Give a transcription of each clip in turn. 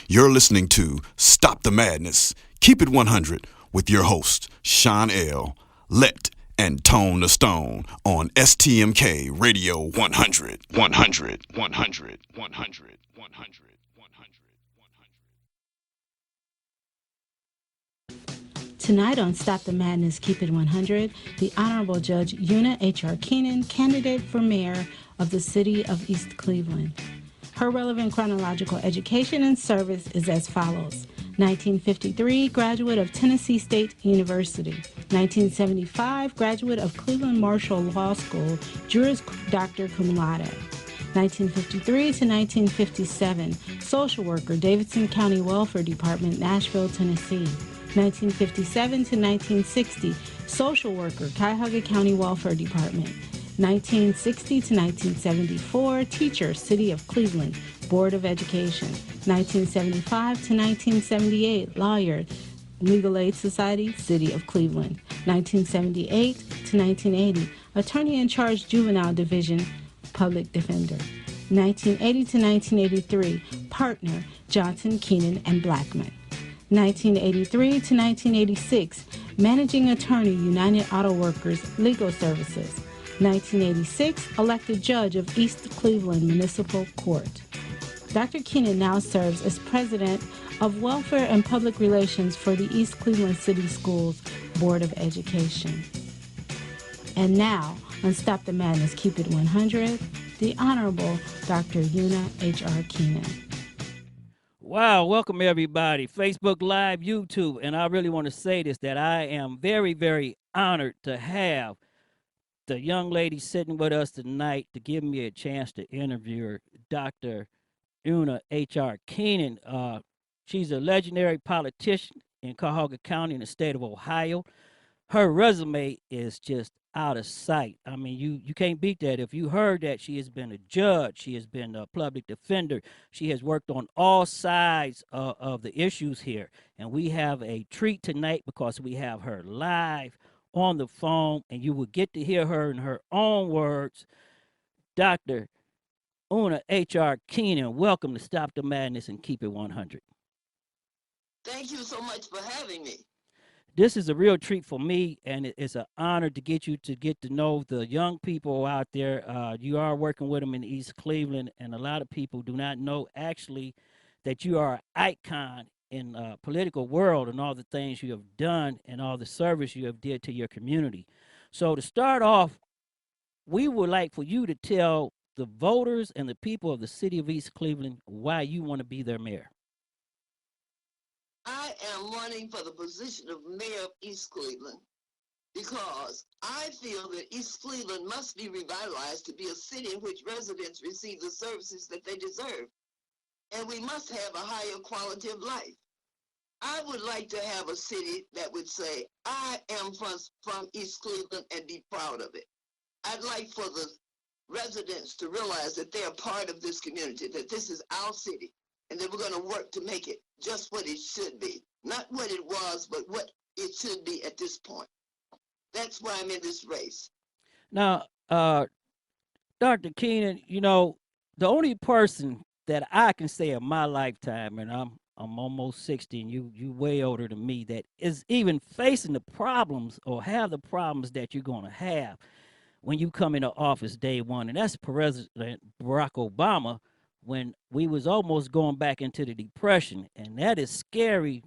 You're listening to Stop the Madness, Keep It 100 with your host, Shawn L. Let and Tone the Stone on STMK Radio 100, 100, 100, 100, 100, 100. Tonight on Stop the Madness, Keep It 100, the Honorable Judge Una H.R. Keenon, candidate for mayor of the city of East Cleveland. Her relevant chronological education and service is as follows. 1953, graduate of Tennessee State University. 1975, graduate of Cleveland Marshall Law School, Juris Doctor Cum Laude. 1953 to 1957, social worker, Davidson County Welfare Department, Nashville, Tennessee. 1957 to 1960, social worker, Cuyahoga County Welfare Department. 1960 to 1974, teacher, City of Cleveland, Board of Education. 1975 to 1978, lawyer, Legal Aid Society, City of Cleveland. 1978 to 1980, attorney in charge, Juvenile Division, Public Defender. 1980 to 1983, partner, Johnson, Keenon, and Blackman. 1983 to 1986, managing attorney, United Auto Workers Legal Services. 1986, elected judge of East Cleveland Municipal Court. Dr. Keenan now serves as president of Welfare and Public Relations for the East Cleveland City Schools Board of Education. And now, on Stop the Madness, Keep It 100, the Honorable Dr. Una H.R. Keenan. Wow, welcome everybody, Facebook Live, YouTube, and I really want to say this, that I am very, very honored to have the young lady sitting with us tonight to give me a chance to interview her, Dr. Una H.R. Keenan. She's a legendary politician in Cuyahoga County in the state of Ohio. Her resume is just out of sight. I mean, you can't beat that. If you heard that, she has been a judge, she has been a public defender, she has worked on all sides of the issues here. And we have a treat tonight because we have her live on the phone, and you will get to hear her in her own words. Dr. Una H.R. Keenan, welcome to Stop the Madness and Keep It 100. Thank you so much for having me. This is a real treat for me, and it's an honor to get you to get to know the young people out there. You are working with them in East Cleveland, and a lot of people do not know actually that you are an icon in the political world and all the things you have done and all the service you have did to your community. So to start off, we would like for you to tell the voters and the people of the city of East Cleveland why you want to be their mayor. I am running for the position of mayor of East Cleveland because I feel that East Cleveland must be revitalized to be a city in which residents receive the services that they deserve. And we must have a higher quality of life. I would like to have a city that would say, I am from East Cleveland and be proud of it. I'd like for the residents to realize that they're part of this community, that this is our city, and that we're going to work to make it just what it should be. Not what it was, but what it should be at this point. That's why I'm in this race. Now, Dr. Keenan, you know, the only person that I can say in my lifetime, and I'm almost 60, and you way older than me, that is even facing the problems or have the problems that you're going to have when you come into office day one, and that's President Barack Obama, when we was almost going back into the Depression, and that is scary.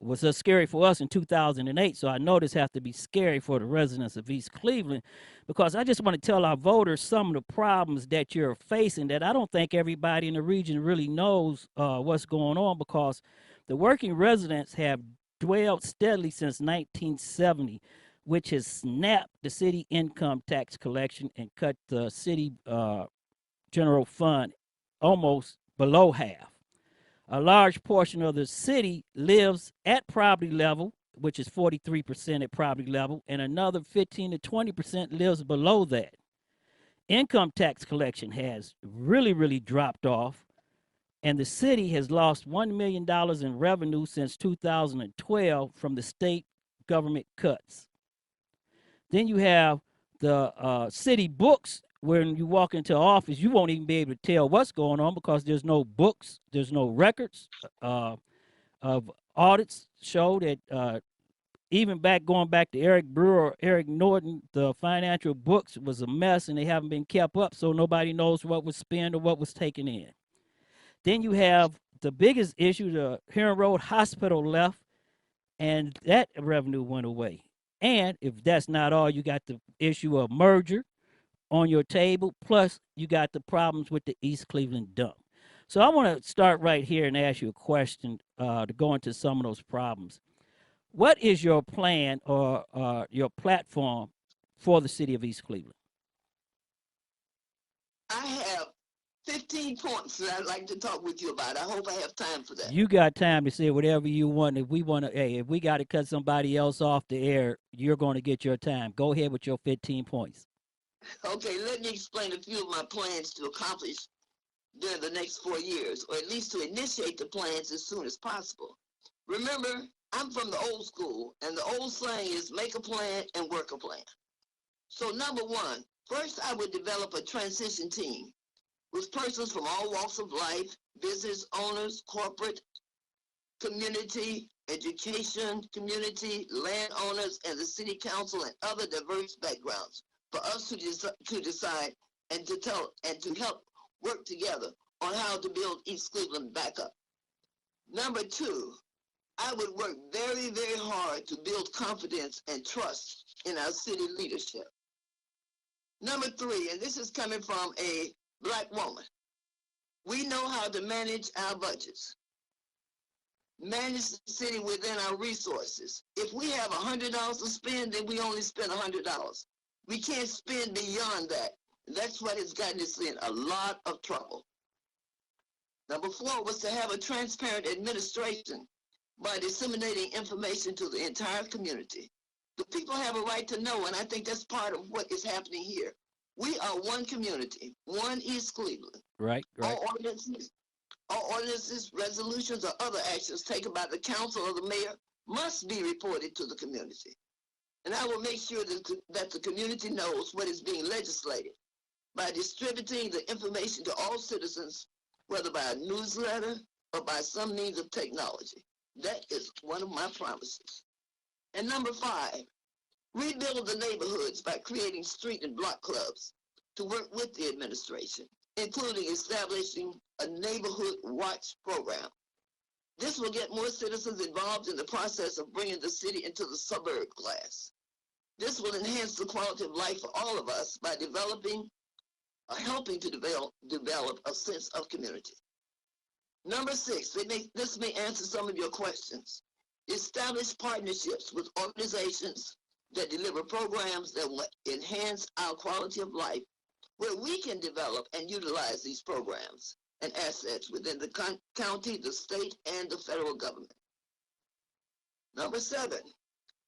Was scary for us in 2008, so I know this has to be scary for the residents of East Cleveland, because I just want to tell our voters some of the problems that you're facing that I don't think everybody in the region really knows what's going on, because the working residents have dwelled steadily since 1970, which has snapped the city income tax collection and cut the city general fund almost below half. A large portion of the city lives at poverty level, which is 43% at poverty level, and another 15 to 20% lives below that. Income tax collection has really, really dropped off, and the city has lost $1 million in revenue since 2012 from the state government cuts. Then you have the city books when you walk into office, you won't even be able to tell what's going on because there's no books, there's no records of audits show that even going back to Eric Brewer, Eric Norton, the financial books was a mess and they haven't been kept up, so nobody knows what was spent or what was taken in. Then you have the biggest issue, the Heron Road Hospital left, and that revenue went away. And if that's not all, you got the issue of merger on your table, plus you got the problems with the East Cleveland dump. So I want to start right here and ask you a question to go into some of those problems. What is your plan or your platform for the city of East Cleveland? I have 15 points that I'd like to talk with you about. I hope I have time for that. You got time to say whatever you want. If we want to, hey, if we got to cut somebody else off the air, you're going to get your time. Go ahead with your 15 points. Okay, let me explain a few of my plans to accomplish during the next 4 years, or at least to initiate the plans as soon as possible. Remember, I'm from the old school, and the old slang is make a plan and work a plan. So number one, first I would develop a transition team with persons from all walks of life, business owners, corporate, community, education, community, landowners, and the city council and other diverse backgrounds for us to decide and to help work together on how to build East Cleveland back up. Number two, I would work very, very hard to build confidence and trust in our city leadership. Number three, and this is coming from a Black woman, we know how to manage our budgets, manage the city within our resources. If we have $100 to spend, then we only spend $100. We can't spend beyond that. That's what has gotten us in a lot of trouble. Number four was to have a transparent administration by disseminating information to the entire community. The people have a right to know, and I think that's part of what is happening here. We are one community, one East Cleveland. Right. All ordinances, resolutions, or other actions taken by the council or the mayor must be reported to the community. And I will make sure that the community knows what is being legislated by distributing the information to all citizens, whether by a newsletter or by some means of technology. That is one of my promises. And number five, rebuild the neighborhoods by creating street and block clubs to work with the administration, including establishing a neighborhood watch program. This will get more citizens involved in the process of bringing the city into the suburb class. This will enhance the quality of life for all of us by helping to develop a sense of community. Number six, this may answer some of your questions. Establish partnerships with organizations that deliver programs that will enhance our quality of life, where we can develop and utilize these programs and assets within the county, the state, and the federal government. Number seven,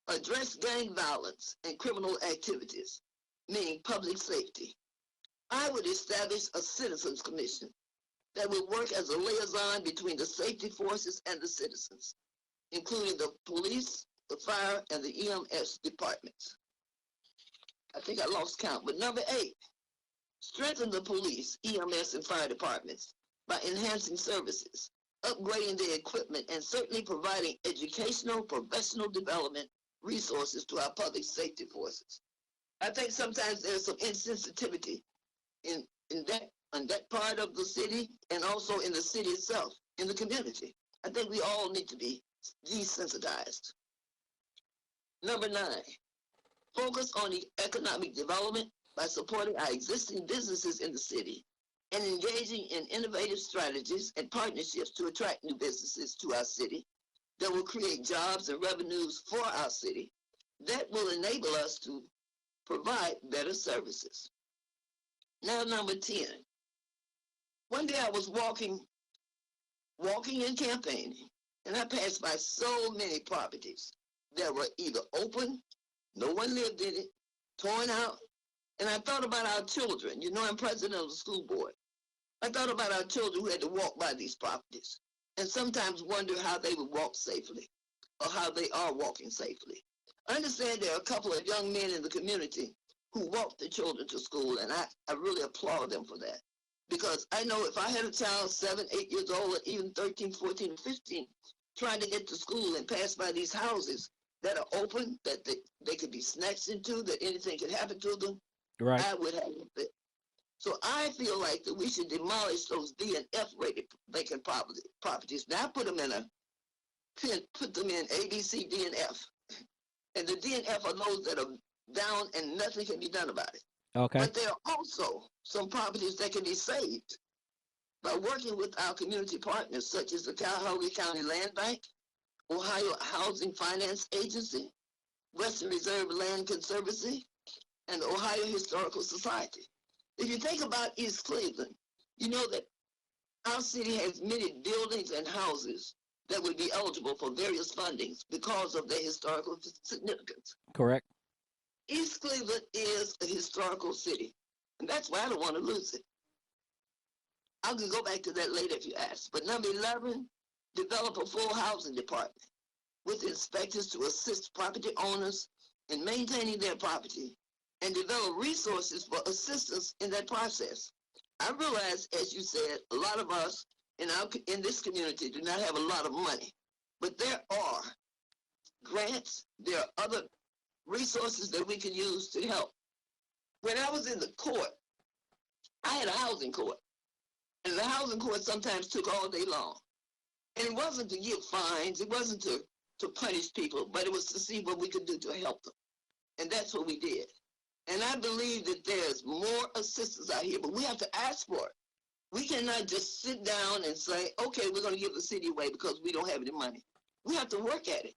address gang violence and criminal activities, meaning public safety. I would establish a citizens commission that would work as a liaison between the safety forces and the citizens, including the police, the fire, and the EMS departments. I think I lost count, but number eight, strengthen the police, EMS, and fire departments by enhancing services, upgrading their equipment, and certainly providing educational, professional development resources to our public safety forces. I think sometimes there's some insensitivity in that part of the city and also in the city itself, in the community. I think we all need to be desensitized. Number nine, focus on the economic development by supporting our existing businesses in the city and engaging in innovative strategies and partnerships to attract new businesses to our city that will create jobs and revenues for our city that will enable us to provide better services. Now, number 10. One day I was walking and campaigning, and I passed by so many properties that were either open, no one lived in it, torn out, and I thought about our children. You know, I'm president of the school board. I thought about our children who had to walk by these properties and sometimes wonder how they would walk safely or how they are walking safely. I understand there are a couple of young men in the community who walk the children to school, and I really applaud them for that. Because I know if I had a child 7, 8 years old, or even 13, 14, 15, trying to get to school and pass by these houses that are open, that they could be snatched into, that anything could happen to them, Right. I would have it. So I feel like that we should demolish those D and F rated vacant properties. Now put them in A, B, C, D, and F. And the D and F are those that are down and nothing can be done about it. Okay. But there are also some properties that can be saved by working with our community partners, such as the Cuyahoga County Land Bank, Ohio Housing Finance Agency, Western Reserve Land Conservancy, and the Ohio Historical Society. If you think about East Cleveland, you know that our city has many buildings and houses that would be eligible for various fundings because of their historical significance. Correct. East Cleveland is a historical city, and that's why I don't want to lose it. I can go back to that later if you ask. But number 11, develop a full housing department with inspectors to assist property owners in maintaining their property and develop resources for assistance in that process. I realize, as you said, a lot of us in this community do not have a lot of money, but there are grants, there are other resources that we can use to help. When I was in the court, I had a housing court, and the housing court sometimes took all day long. And it wasn't to give fines, it wasn't to punish people, but it was to see what we could do to help them. And that's what we did. And I believe that there's more assistance out here, but we have to ask for it. We cannot just sit down and say, okay, we're going to give the city away because we don't have any money. We have to work at it.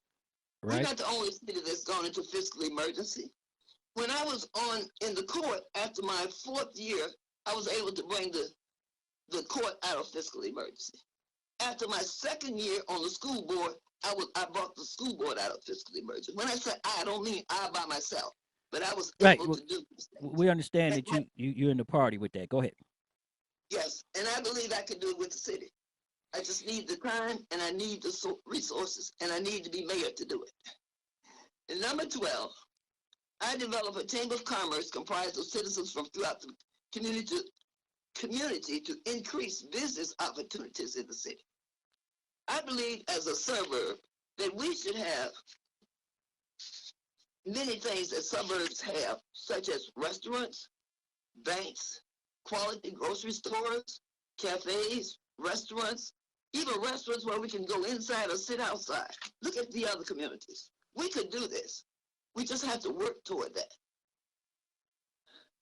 Right. We're not the only city that's gone into fiscal emergency. When I was in the court after my 4th year, I was able to bring the court out of fiscal emergency. After my 2nd year on the school board, I brought the school board out of fiscal emergency. When I say I don't mean I by myself, but I was able to do this. We understand that you're in the party with that. Go ahead. Yes, and I believe I can do it with the city. I just need the time, and I need the resources, and I need to be mayor to do it. And number 12, I develop a chamber of commerce comprised of citizens from throughout the community to increase business opportunities in the city. I believe as a suburb that we should have many things that suburbs have, such as restaurants, banks, quality grocery stores, cafes, restaurants, even restaurants where we can go inside or sit outside. Look at the other communities. We could do this. We just have to work toward that.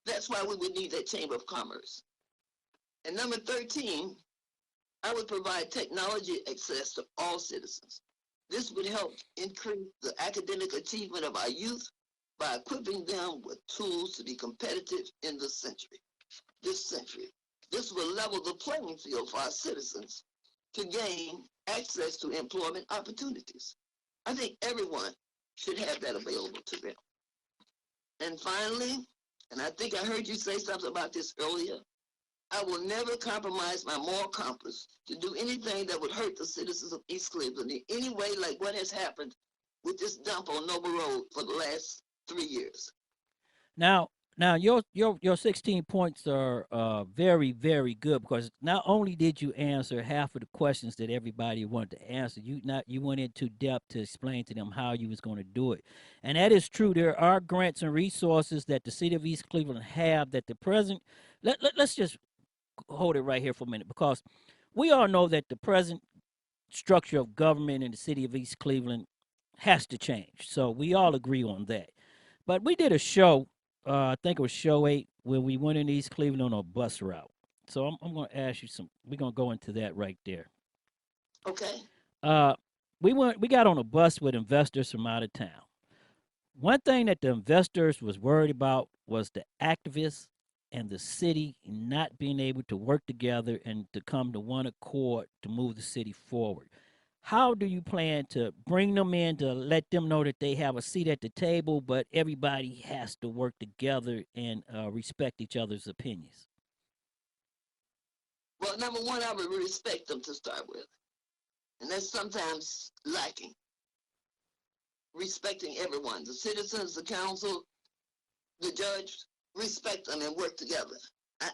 That's why we would need that Chamber of Commerce. And number 13, I would provide technology access to all citizens. This would help increase the academic achievement of our youth by equipping them with tools to be competitive in this century. This will level the playing field for our citizens to gain access to employment opportunities. I think everyone should have that available to them. And finally, and I think I heard you say something about this earlier, I will never compromise my moral compass to do anything that would hurt the citizens of East Cleveland in any way like what has happened with this dump on Noble Road for the last 3 years. Now your 16 points are very, very good, because not only did you answer half of the questions that everybody wanted to answer, you went into depth to explain to them how you was going to do it. And that is true. There are grants and resources that the city of East Cleveland have that the present let's just hold it right here for a minute, because we all know that the present structure of government in the city of East Cleveland has to change. So we all agree on that. But we did a show, I think it was show 8, where we went in East Cleveland on a bus route. So I'm going to ask you we're going to go into that right there. Okay. We got on a bus with investors from out of town. One thing that the investors was worried about was the activists and the city not being able to work together and to come to one accord to move the city forward. How do you plan to bring them in to let them know that they have a seat at the table, but everybody has to work together and respect each other's opinions? Well, number one, I would respect them to start with. And that's sometimes lacking. Respecting everyone, the citizens, the council, the judge respect them and work together.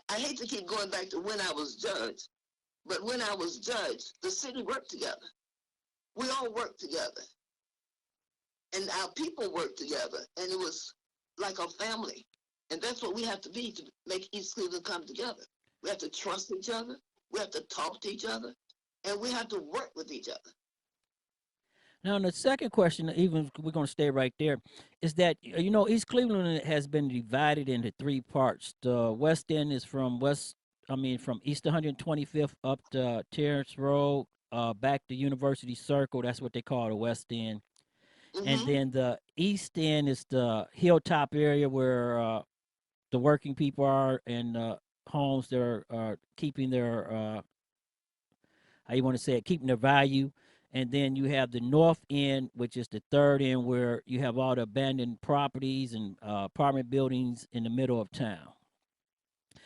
I hate to keep going back to when I was judge, but when I was judge, the city worked together. We all worked together. And our people worked together. And it was like a family. And that's what we have to be to make East Cleveland come together. We have to trust each other. We have to talk to each other. And we have to work with each other. Now, the second question, even we're going to stay right there, is that, East Cleveland has been divided into three parts. The West End is from from East 125th up to Terrace Road, back to University Circle. That's what they call the West End. And then the East End is the hilltop area where the working people are, and homes that are keeping their, how you want to say it, keeping their value. And then you have the north end, which is the third end, where you have all the abandoned properties and apartment buildings in the middle of town.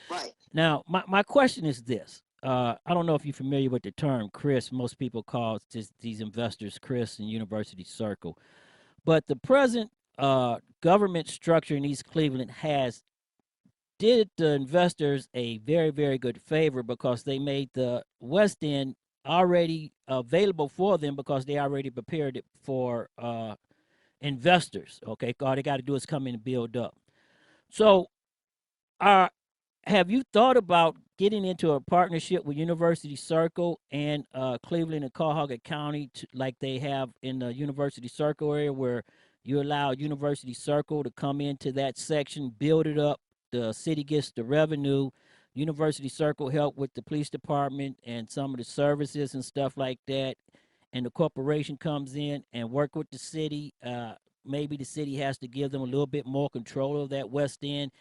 Right. Now, my question is this. I don't know if you're familiar with the term CRIS. Most people call these investors CRIS and University Circle. But the present government structure in East Cleveland did the investors a very, very good favor, because they made the West End already available for them, because they already prepared it for investors. Okay, all they got to do is come in and build up. So, have you thought about getting into a partnership with University Circle and Cleveland and Cuyahoga County, like they have in the University Circle area, where you allow University Circle to come into that section, build it up, the city gets the revenue, University Circle help with the police department and some of the services and stuff like that, and the corporation comes in and work with the city. Maybe the city has to give them a little bit more control of that West End.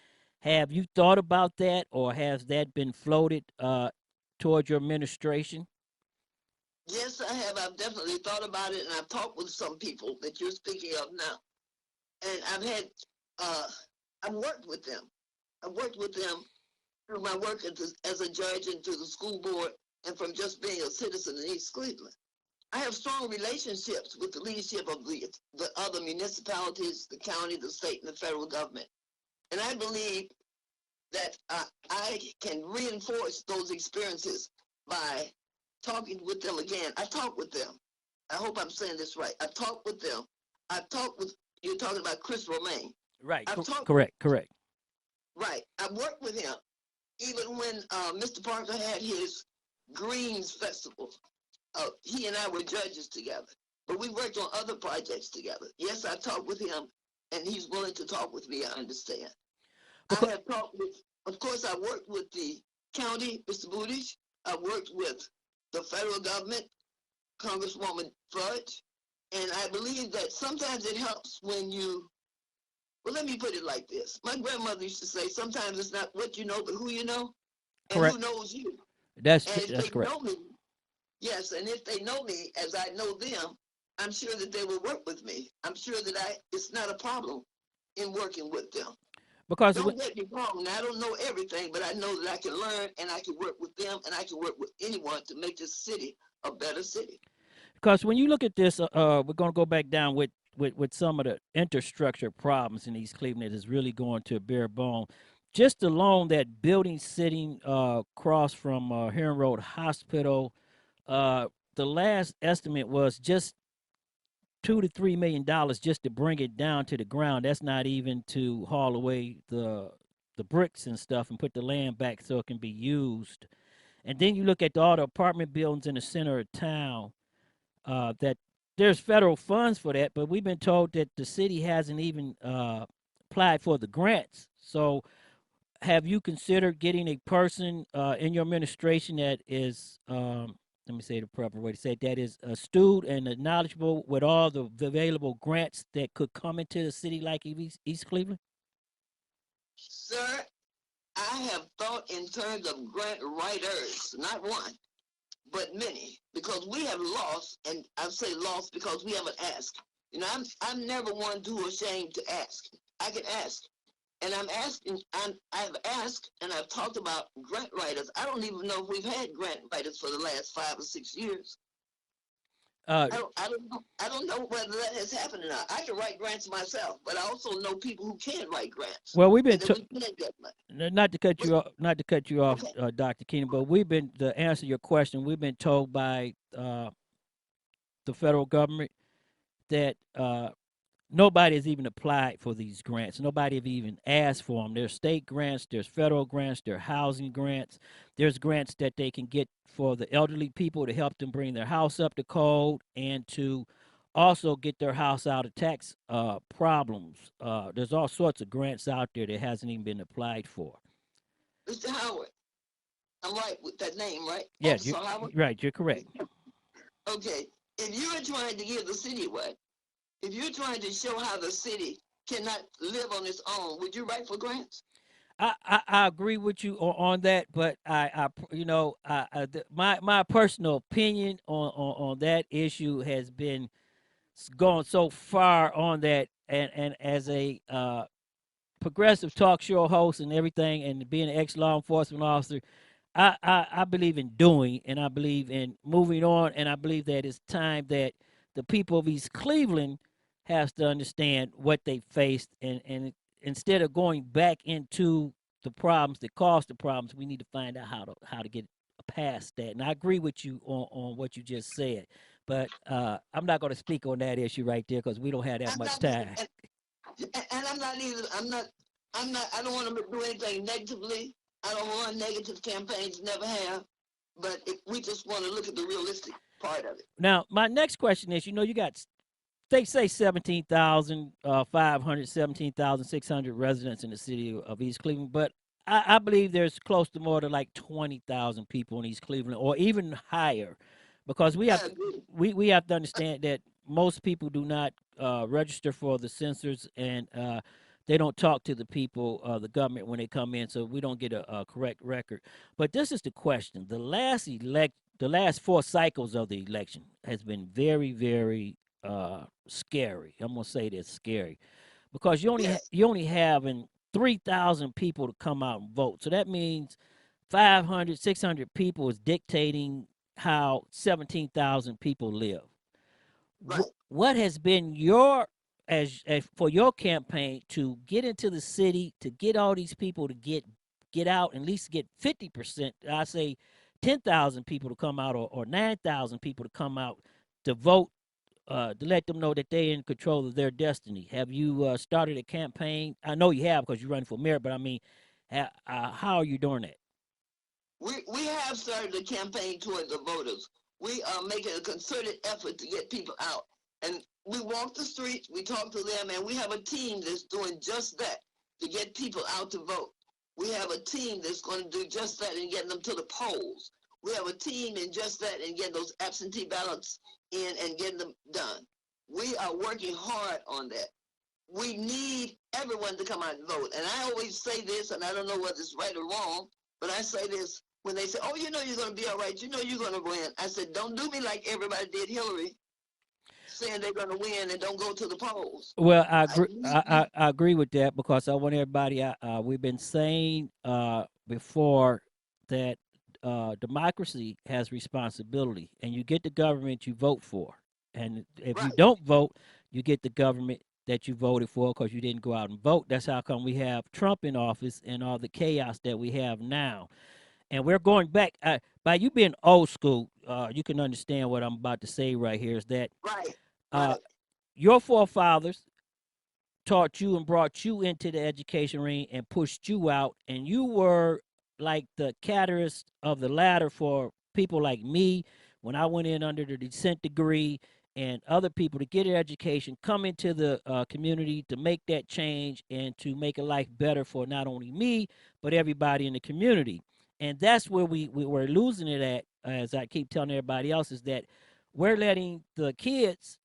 Have you thought about that, or has that been floated toward your administration? Yes, I have. I've definitely thought about it, and I've talked with some people that you're speaking of now. And I've worked with them. I've worked with them through my work as a judge and through the school board, and from just being a citizen in East Cleveland. I have strong relationships with the leadership of the other municipalities, the county, the state, and the federal government. And I believe that I can reinforce those experiences by talking with them again. I talked with them. I hope I'm saying this right. I talked with them. You're talking about Chris Romaine. Right, correct. Right. I worked with him. Even when Mr. Parker had his Greens Festival, he and I were judges together. But we worked on other projects together. Yes, I talked with him, and he's willing to talk with me, I understand. I have talked with, of course, I worked with the county, Mr. Buttigieg. I worked with the federal government, Congresswoman Fudge. And I believe that sometimes it helps when well, let me put it like this. My grandmother used to say, sometimes it's not what you know, but who you know, and correct. Who knows you. That's correct. Know me, yes, and if they know me as I know them, I'm sure that they will work with me. I'm sure that it's not a problem in working with them. Because don't get me wrong, I don't know everything, but I know that I can learn, and I can work with them, and I can work with anyone to make this city a better city. Because when you look at this, we're going to go back down with some of the infrastructure problems in East Cleveland that is really going to bare bone. Just alone that building sitting across from Heron Road Hospital, the last estimate was just $2 to $3 million just to bring it down to the ground. That's not even to haul away the bricks and stuff and put the land back so it can be used. And then you look at all the apartment buildings in the center of town, that there's federal funds for that, but we've been told that the city hasn't even applied for the grants. So have you considered getting a person in your administration that is, let me say the proper way to say it, that is astute and knowledgeable with all the available grants that could come into the city like East Cleveland? Sir, I have thought in terms of grant writers, not one, but many, because we have lost, and I say lost because we haven't asked. You know, I'm never one too ashamed to ask. I can ask. And I've asked, and I've talked about grant writers. I don't even know if we've had grant writers for the last 5 or 6 years. Uh, I don't know whether that has happened or not. I can write grants myself, but I also know people who can't write grants, well, we've been and then we can't get money. not to cut you But, off, okay. Dr. Keenan, but we've been to answer your question. We've been told by the federal government that nobody has even applied for these grants. Nobody have even asked for them. There's state grants, there's federal grants, there's housing grants, there's grants that they can get for the elderly people to help them bring their house up to code and to also get their house out of tax problems. There's all sorts of grants out there that hasn't even been applied for. Mr. Howard, I'm right with that name, right? Yeah, Officer Howard? right, you're correct. Okay. If you are trying to give the city what? If you're trying to show how the city cannot live on its own, would you write for grants? I agree with you on that, but my personal opinion on that issue has been gone so far on that, and as a progressive talk show host and everything, and being an ex law enforcement officer, I believe in doing, and I believe in moving on, and I believe that it's time that the people of East Cleveland has to understand what they faced, and instead of going back into the problems that caused the problems, we need to find out how to get past that. And I agree with you on what you just said, but I'm not going to speak on that issue right there because we don't have that I'm much not, time. and I'm not either. I don't want to do anything negatively. I don't run negative campaigns, never have. But we just want to look at the realistic part of it. Now, my next question is, you got, they say 17,500, 17,600 residents in the city of East Cleveland, but I believe there's close to more than like 20,000 people in East Cleveland, or even higher, because we I have agree. we have to understand that most people do not register for the census, and they don't talk to the people, the government, when they come in, so we don't get a correct record. But this is the question: the last four cycles of the election has been very, very scary. I'm gonna say that's scary because Yes, you only having 3,000 people to come out and vote. So that means 500, 600 people is dictating how 17,000 people live. right. What has been your as for your campaign to get into the city, to get all these people to get out and at least get 50%? I say 10,000 people to come out, or 9,000 people to come out to vote, to let them know that they're in control of their destiny. Have you started a campaign? I know you have because you're running for mayor, but I mean, how are you doing that? We have started a campaign toward the voters. We are making a concerted effort to get people out. And we walk the streets, we talk to them, and we have a team that's doing just that to get people out to vote. We have a team that's going to do just that and getting them to the polls. We have a team in just that and getting those absentee ballots in and getting them done. We are working hard on that. We need everyone to come out and vote. And I always say this, and I don't know whether it's right or wrong, but I say this when they say, oh, you know you're going to be all right. You know you're going to win. I said, don't do me like everybody did Hillary, saying they're going to win and don't go to the polls. Well, I I agree. need you. I agree with that because I want everybody. We've been saying before that democracy has responsibility, and you get the government you vote for, and if you Right. don't vote, you get the government that you voted for because you didn't go out and vote. That's how come we have Trump in office and all the chaos that we have now. And we're going back. By you being old school, you can understand what I'm about to say right here. Is that Right. uh, Right. your forefathers taught you and brought you into the education ring and pushed you out, and you were like the catalyst of the ladder for people like me when I went in under the descent degree, and other people to get an education, come into the community to make that change and to make a life better for not only me but everybody in the community. And that's where we were losing it at, as I keep telling everybody else, is that we're letting the kids,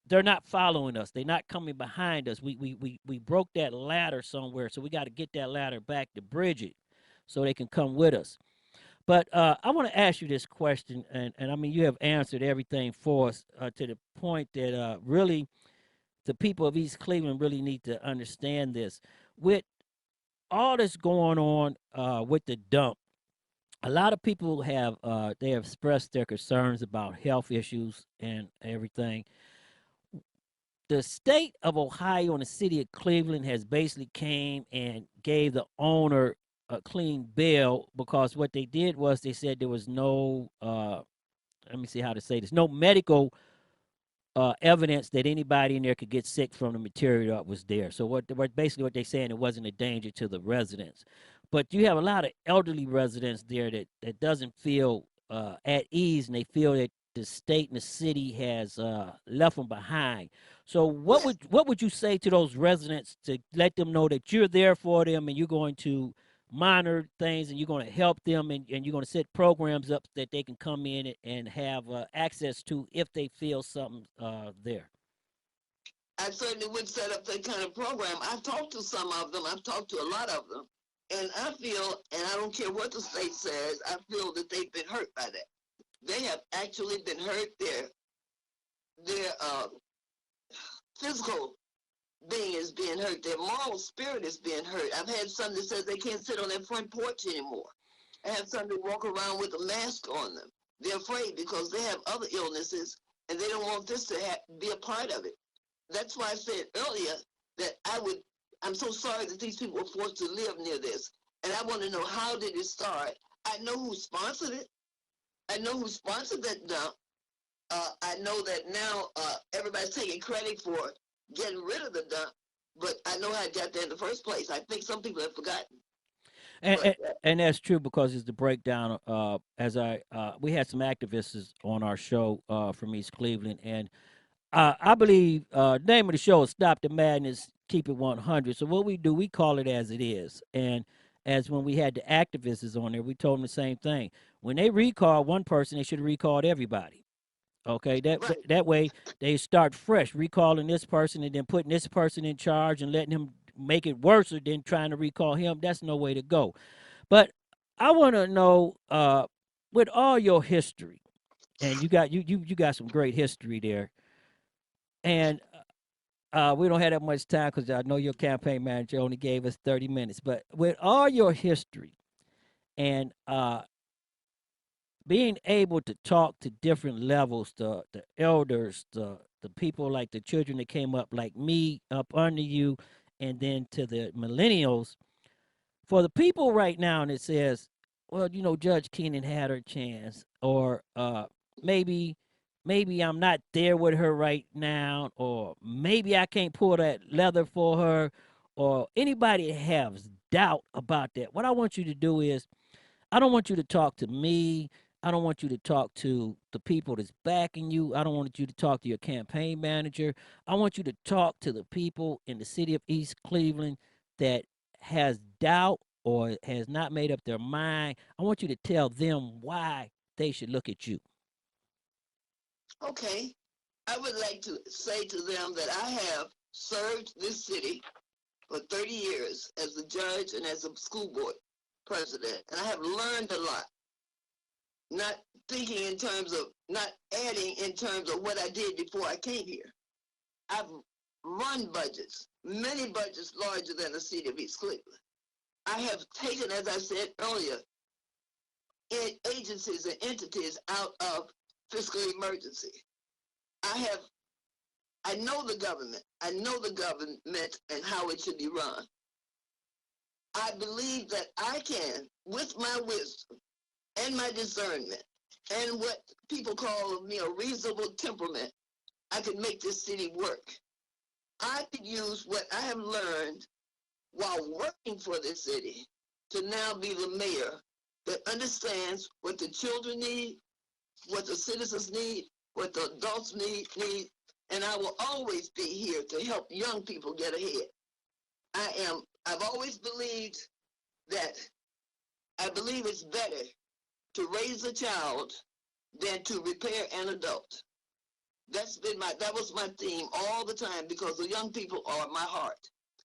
they're not following us. They're not coming behind us. We broke that ladder somewhere, so we got to get that ladder back to bridge it, so they can come with us. But I want to ask you this question, and I mean, you have answered everything for us to the point that really the people of East Cleveland really need to understand this. With all that's going on with the dump, a lot of people have they have expressed their concerns about health issues and everything. The state of Ohio and the city of Cleveland has basically came and gave the owner a clean bill because what they did was they said there was no let me see how to say this, no medical evidence that anybody in there could get sick from the material that was there. So basically what they're saying, it wasn't a danger to the residents. But you have a lot of elderly residents there that doesn't feel at ease, and they feel that the state and the city has left them behind. So Yes. what would you say to those residents to let them know that you're there for them and you're going to monitor things and you're going to help them, and you're going to set programs up that they can come in and have access to if they feel something there? I certainly would set up that kind of program. I've talked to some of them. I've talked to a lot of them. And I feel, and I don't care what the state says, I feel that they've been hurt by that. They have actually been hurt. Their physical being is being hurt. Their moral spirit is being hurt. I've had some that says they can't sit on their front porch anymore. I have some that walk around with a mask on them. They're afraid because they have other illnesses and they don't want this to be a part of it. That's why I said earlier that I'm so sorry that these people were forced to live near this. And I want to know, how did it start? I know who sponsored it. I know who sponsored that dump. I know that now everybody's taking credit for getting rid of the dump, but I know how it got there in the first place. I think some people have forgotten. And, But and that's true because it's the breakdown. We had some activists on our show from East Cleveland, and I believe name of the show is "Stop the Madness, Keep It 100." So what we do, we call it as it is. And as when we had the activists on there, we told them the same thing. When they recall one person, they should have recalled everybody. Okay, right, that way they start fresh, recalling this person and then putting this person in charge and letting him make it worse than trying to recall him. That's no way to go. But I want to know, with all your history, and you got some great history there, and we don't have that much time because I know your campaign manager only gave us 30 minutes. But with all your history and being able to talk to different levels, the elders, the people like the children that came up like me up under you, and then to the millennials, for the people right now, and it says, well, Judge Keenan had her chance, or maybe I'm not there with her right now, or maybe I can't pull that leather for her, or anybody that has doubt about that. What I want you to do is, I don't want you to talk to me. I don't want you to talk to the people that's backing you. I don't want you to talk to your campaign manager. I want you to talk to the people in the city of East Cleveland that has doubt or has not made up their mind. I want you to tell them why they should look at you. okay. I would like to say to them that I have served this city for 30 years as a judge and as a school board president, and I have learned a lot. Not thinking in terms of, not adding in terms of what I did before I came here. I've run budgets, many budgets larger than the city of East Cleveland. I have taken, as I said earlier, agencies and entities out of fiscal emergency. I know the government. I know the government and how it should be run. I believe that I can, with my wisdom and my discernment and what people call me a reasonable temperament, I can make this city work. I could use what I have learned while working for this city to now be the mayor that understands what the children need, what the citizens need, what the adults need, and I will always be here to help young people get ahead. I've always believed that I believe it's better to raise a child than to repair an adult. That was my theme all the time because the young people are my heart.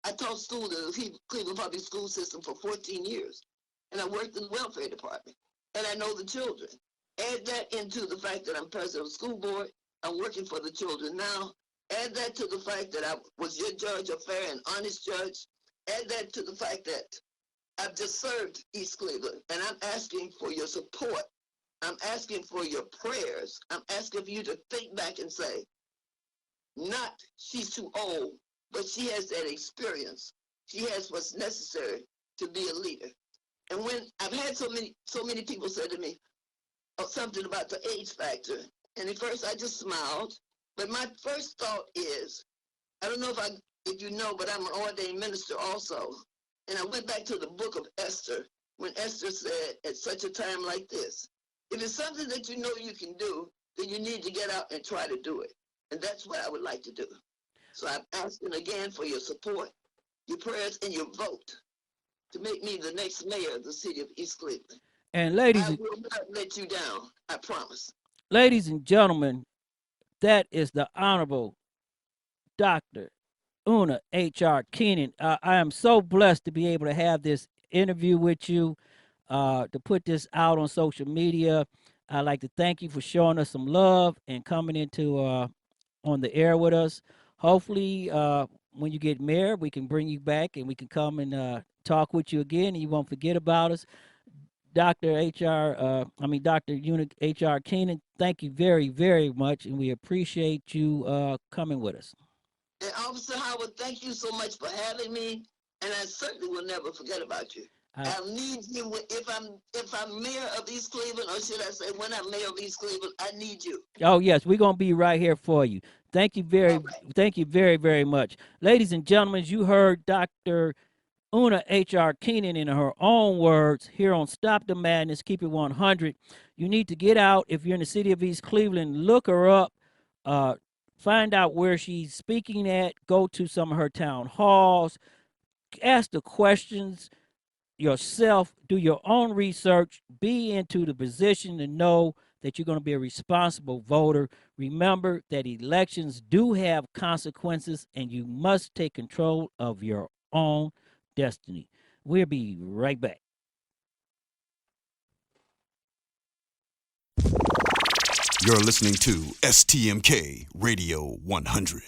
I taught school in the Cleveland Public School System for 14 years, and I worked in the welfare department, and I know the children. Add that into the fact that I'm president of the school board. I'm working for the children now. Add that to the fact that I was your judge, a fair and honest judge. Add that to the fact that I've just served East Cleveland, and I'm asking for your support. I'm asking for your prayers. I'm asking for you to think back and say, not she's too old, but she has that experience. She has what's necessary to be a leader. And when I've had so many people say to me something about the age factor, and at first I just smiled, but my first thought is, I don't know if you know, but I'm an ordained minister also. And I went back to the book of Esther, when Esther said, at such a time like this, if it's something that you know you can do, then you need to get out and try to do it. And that's what I would like to do. So I'm asking again for your support, your prayers, and your vote to make me the next mayor of the city of East Cleveland. And I will not let you down, I promise. ladies and gentlemen, that is the Honorable Dr. Una H.R. Keenon. I am so blessed to be able to have this interview with you, to put this out on social media. I'd like to thank you for showing us some love and coming into on the air with us. Hopefully, when you get mayor, we can bring you back and we can come and talk with you again, and you won't forget about us. Dr. Una H.R. Keenan, thank you very, very much, and we appreciate you coming with us. And Officer Howard, thank you so much for having me, and I certainly will never forget about you. I'll need you if I'm mayor of East Cleveland, or should I say when I'm mayor of East Cleveland, I need you. Oh yes, we're gonna be right here for you. Thank you very, very much. Ladies and gentlemen, you heard Dr. Una H.R. Keenan in her own words here on Stop the Madness, Keep It 100. You need to get out. If you're in the city of East Cleveland, look her up. Find out where she's speaking at. Go to some of her town halls. Ask the questions yourself. Do your own research. Be into the position to know that you're going to be a responsible voter. Remember that elections do have consequences, and you must take control of your own destiny. We'll be right back. You're listening to STMK Radio 100.